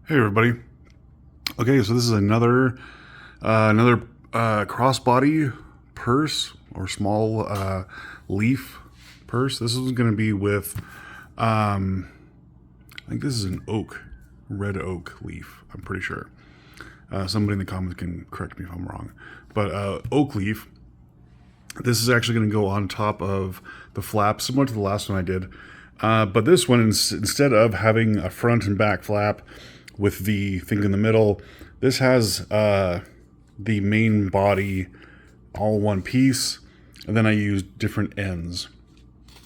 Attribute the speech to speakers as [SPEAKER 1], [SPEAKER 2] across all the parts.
[SPEAKER 1] Hey everybody. Okay, so this is another crossbody purse or small leaf purse. This is going to be with I think this is an red oak leaf. I'm pretty sure. Somebody in the comments can correct me if I'm wrong. But oak leaf. This is actually going to go on top of the flap, similar to the last one I did. But this one, instead of having a front and back flap with the thing in the middle, this has the main body all one piece, and then I use different ends.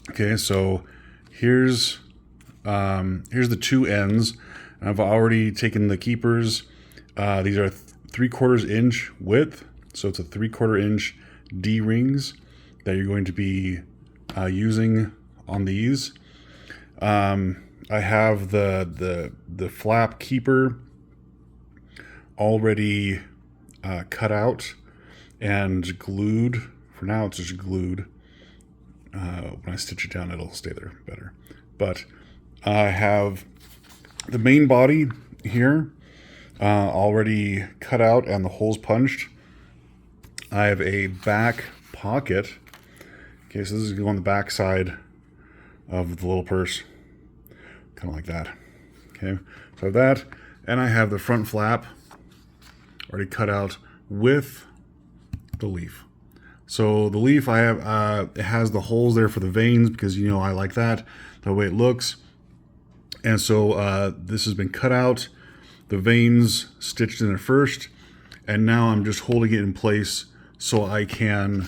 [SPEAKER 1] Okay, so here's the two ends. I've already taken the keepers. These are 3/4 inch width, so it's a 3/4 inch D-rings that you're going to be using on these. I have the flap keeper already cut out and glued. For now, it's just glued. When I stitch it down, it'll stay there better. But I have the main body here already cut out and the holes punched. I have a back pocket. Okay, so this is going to go on the back side of the little purse. Kind of like that. Okay, so I have that, and I have the front flap already cut out with the leaf. So the leaf I have, it has the holes there for the veins because I like that, the way it looks. And so this has been cut out, the veins stitched in it first, and now I'm just holding it in place so I can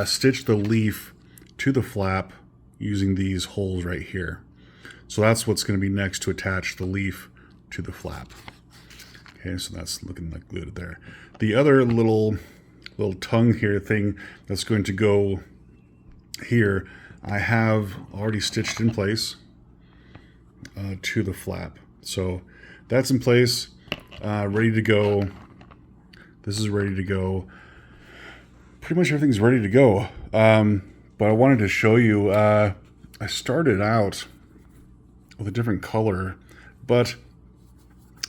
[SPEAKER 1] stitch the leaf to the flap using these holes right here. So that's what's going to be next to attach the leaf to the flap. Okay, so that's looking like glued there. The other little tongue here thing that's going to go here, I have already stitched in place to the flap. So that's in place, ready to go. This is ready to go. Pretty much everything's ready to go. But I wanted to show you, I started out with a different color, but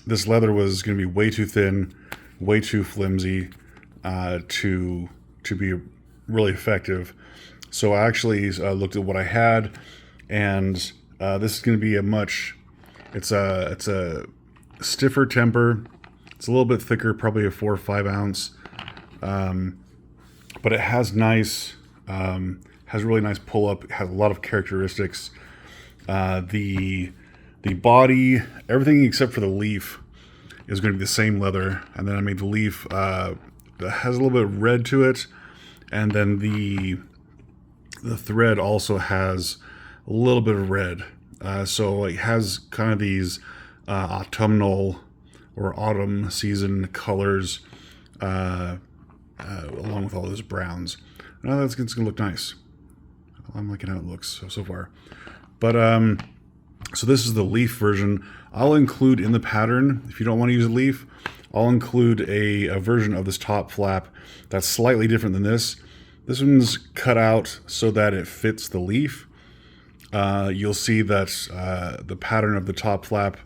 [SPEAKER 1] this leather was going to be way too thin, way too flimsy to be really effective. So I actually looked at what I had, and this is going to be it's a stiffer temper. It's a little bit thicker, probably a 4 or 5 ounce, but it has has really nice pull up. It has a lot of characteristics. The body, everything except for the leaf is going to be the same leather. And then I made the leaf that has a little bit of red to it. And then the thread also has a little bit of red. So it has kind of these autumnal or autumn season colors along with all those browns. Now that's going to look nice. I'm liking how it looks so far. But so this is the leaf version. I'll include in the pattern, if you don't want to use a leaf, I'll include a version of this top flap that's slightly different than this. This one's cut out so that it fits the leaf. You'll see that the pattern of the top flap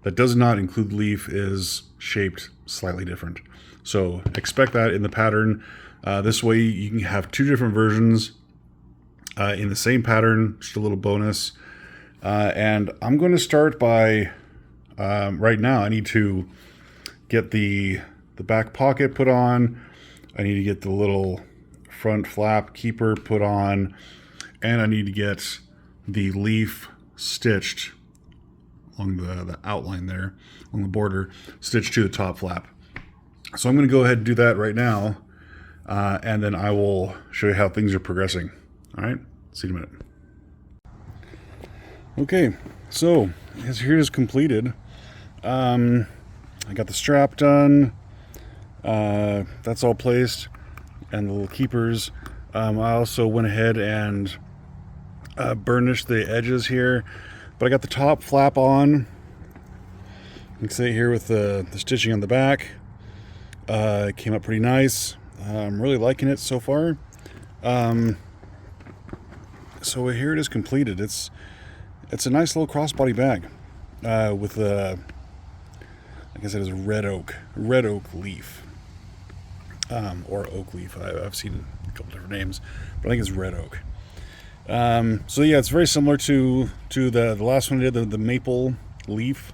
[SPEAKER 1] that does not include leaf is shaped slightly different. So expect that in the pattern. This way you can have two different versions in the same pattern, just a little bonus. And I'm going to start by, right now, I need to get the back pocket put on. I need to get the little front flap keeper put on. And I need to get the leaf stitched along the outline there, on the border, stitched to the top flap. So I'm going to go ahead and do that right now. And then I will show you how things are progressing. All right, see you in a minute. Okay, so here it is completed. I got the strap done. That's all placed, and the little keepers. I also went ahead and burnished the edges here, but I got the top flap on. You can see it here with the stitching on the back. It came up pretty nice. I'm really liking it so far. So here it is completed. It's a nice little crossbody bag with like I said, is a red oak leaf, or oak leaf. I've seen a couple different names, but I think it's red oak. So yeah, it's very similar to the last one I did, the maple leaf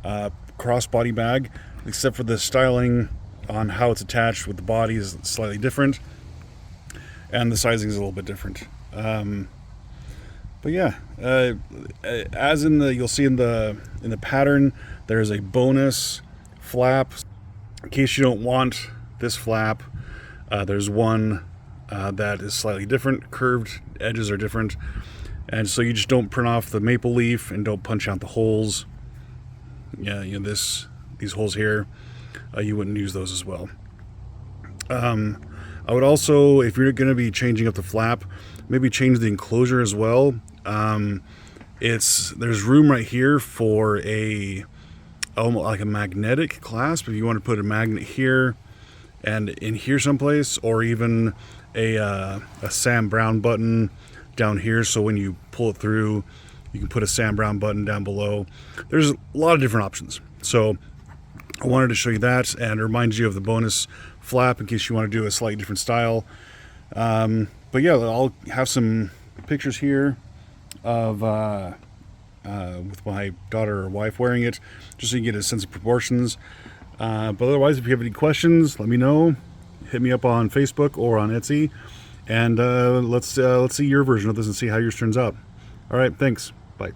[SPEAKER 1] crossbody bag, except for the styling on how it's attached with the body is slightly different, and the sizing is a little bit different. But yeah, as in you'll see in the pattern, there's a bonus flap in case you don't want this flap. There's one that is slightly different. Curved edges are different, and so you just don't print off the maple leaf and don't punch out the holes. Yeah, these holes here, you wouldn't use those as well. I would also, if you're going to be changing up the flap, maybe change the enclosure as well. There's room right here for almost like a magnetic clasp if you want to put a magnet here and in here someplace, or even a Sam Brown button down here, so when you pull it through you can put a Sam Brown button down below. There's a lot of different options, so I wanted to show you that and remind you of the bonus flap in case you want to do a slightly different style. But yeah, I'll have some pictures here of with my daughter or wife wearing it, just so you get a sense of proportions. But otherwise, if you have any questions, let me know. Hit me up on Facebook or on Etsy, and let's see your version of this and see how yours turns out. All right, thanks. Bye.